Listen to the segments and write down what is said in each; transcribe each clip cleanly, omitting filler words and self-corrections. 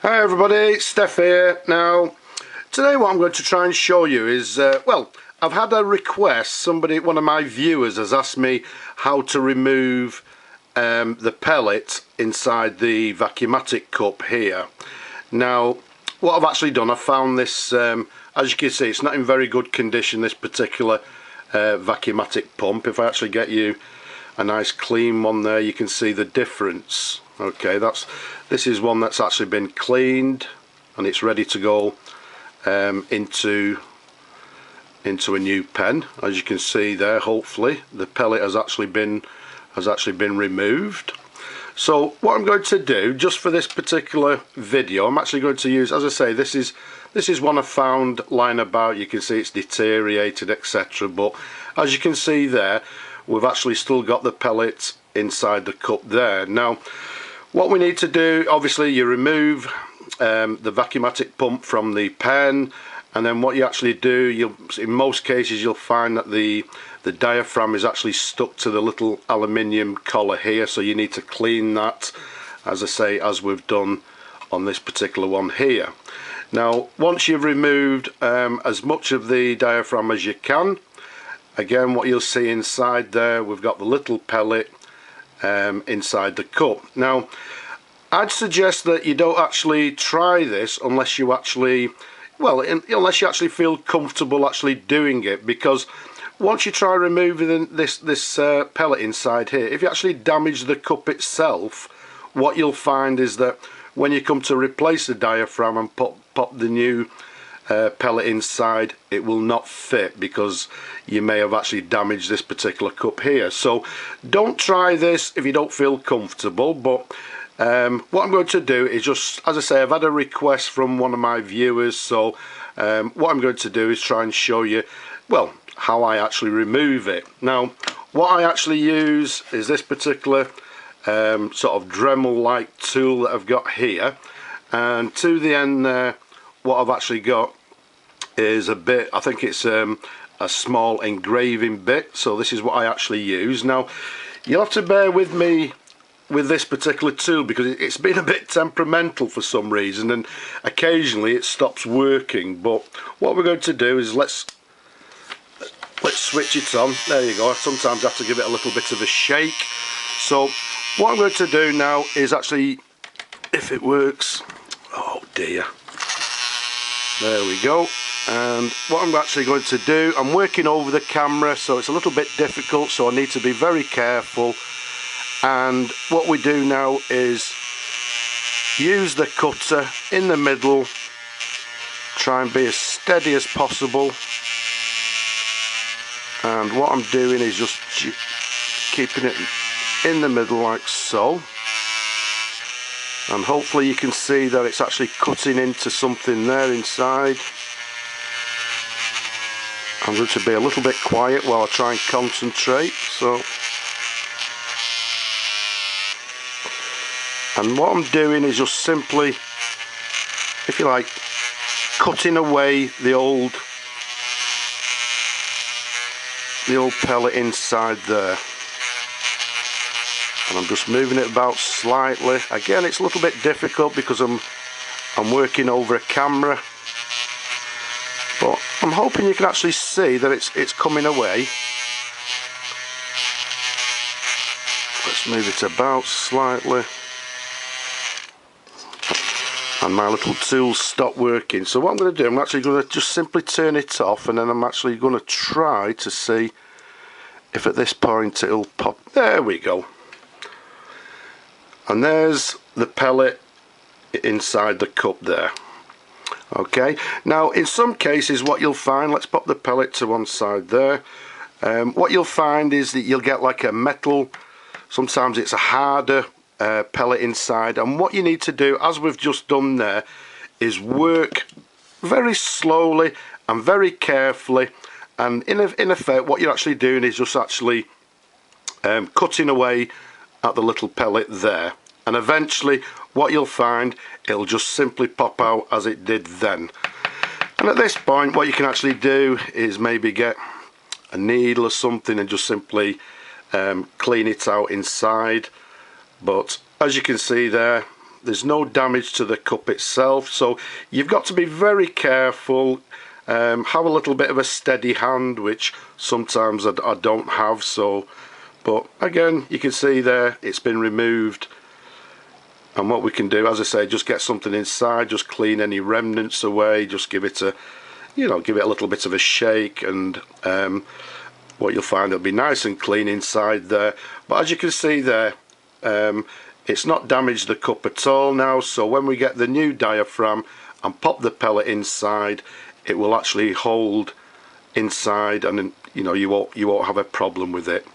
Hi everybody, Steph here. Now, today what I'm going to try and show you is, well, I've had a request. One of my viewers has asked me how to remove the pellet inside the Vacumatic cup here. Now, what I've actually done, I found this, as you can see, it's not in very good condition, this particular Vacumatic pump. If I actually get you a nice clean one there, you can see the difference. Okay, this is one that's actually been cleaned and it's ready to go into a new pen. As you can see there, hopefully the pellet has actually been removed. So what I'm going to do, just for this particular video, I'm actually going to use, as I say, this is one I found lying about. You can see it's deteriorated, etc. But as you can see there, we've actually still got the pellet inside the cup there. Now, what we need to do, obviously, you remove the Vacumatic pump from the pen, and then what you actually do, in most cases you'll find that the diaphragm is actually stuck to the little aluminium collar here, so you need to clean that, as I say, as we've done on this particular one here. Now, once you've removed as much of the diaphragm as you can, again, what you'll see inside there, we've got the little pellet inside the cup. Now, I'd suggest that you don't actually try this unless you actually, well, unless you actually feel comfortable actually doing it, because once you try removing this pellet inside here, if you actually damage the cup itself, what you'll find is that when you come to replace the diaphragm and pop the new pellet inside, it will not fit because you may have actually damaged this particular cup here. So don't try this if you don't feel comfortable. But what I'm going to do is just, as I say, I've had a request from one of my viewers, so what I'm going to do is try and show you, well, how I actually remove it. Now, what I actually use is this particular sort of Dremel like tool that I've got here, and to the end there, what I've actually got is a bit, I think it's a small engraving bit, so this is what I actually use. Now, you'll have to bear with me with this particular tool because it's been a bit temperamental for some reason, and occasionally it stops working. But what we're going to do is let's switch it on. There you go. I sometimes have to give it a little bit of a shake. So what I'm going to do now is actually, if it works, oh dear, there we go. And what I'm actually going to do, I'm working over the camera, so it's a little bit difficult, so I need to be very careful. And what we do now is use the cutter in the middle, try and be as steady as possible. And what I'm doing is just keeping it in the middle like so. And hopefully you can see that it's actually cutting into something there inside. I'm going to be a little bit quiet while I try and concentrate. So, and what I'm doing is just simply, if you like, cutting away the old pellet inside there. And I'm just moving it about slightly. Again, it's a little bit difficult because I'm working over a camera, but I'm hoping you can actually see that it's coming away. Let's move it about slightly. And my little tools stopped working. So what I'm going to do, I'm actually going to just simply turn it off, and then I'm actually going to try to see if at this point it'll pop. There we go. And there's the pellet inside the cup there. Okay, now in some cases what you'll find, let's pop the pellet to one side there. What you'll find is that you'll get like a metal, sometimes it's a harder pellet inside, and what you need to do, as we've just done there, is work very slowly and very carefully, and in effect what you're actually doing is just actually cutting away at the little pellet there, and eventually what you'll find, it'll just simply pop out as it did then. And at this point what you can actually do is maybe get a needle or something and just simply clean it out inside. But as you can see there, there's no damage to the cup itself, so you've got to be very careful. Have a little bit of a steady hand, which sometimes I don't have, so, but again, you can see there it's been removed. And what we can do, as I say, just get something inside, just clean any remnants away, just give it a, you know, give it a little bit of a shake, and what you'll find, it'll be nice and clean inside there. But as you can see there, it's not damaged the cup at all now, so when we get the new diaphragm and pop the pellet inside, it will actually hold inside, and you know, you won't have a problem with it.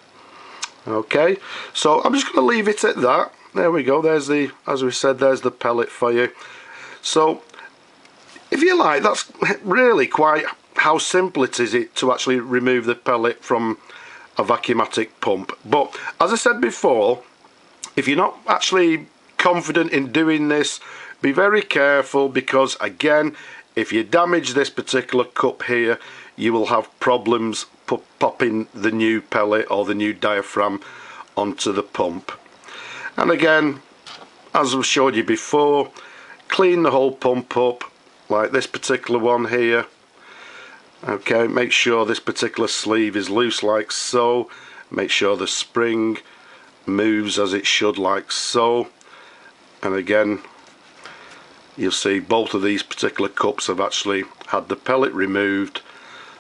Okay, so I'm just going to leave it at that. There we go, there's the, as we said, there's the pellet for you. So if you like, that's really quite how simple it is to actually remove the pellet from a Vacumatic pump. But as I said before, if you're not actually confident in doing this, be very careful, because again, if you damage this particular cup here, you will have problems popping the new pellet or the new diaphragm onto the pump. And again, as I've showed you before, clean the whole pump up, like this particular one here. Okay, make sure this particular sleeve is loose like so. Make sure the spring moves as it should, like so. And again, you'll see both of these particular cups have actually had the pellet removed,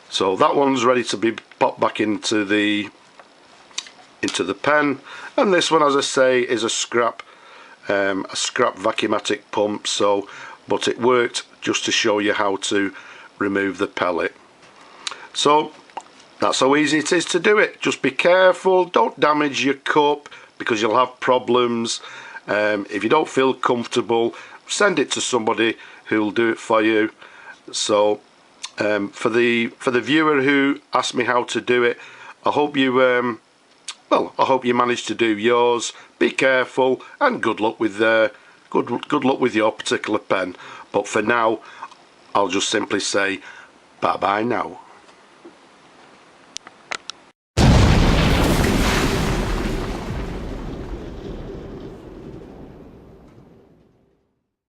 so that one's ready to be popped back into the pen. And this one, as I say, is a scrap Vacumatic pump, so, but it worked just to show you how to remove the pellet. So that's how easy it is to do it. Just be careful, don't damage your cup, because you'll have problems. If you don't feel comfortable, send it to somebody who'll do it for you. So for the viewer who asked me how to do it, I hope you well, I hope you managed to do yours. Be careful, and good luck with good luck with your particular pen. But for now, I'll just simply say bye bye now.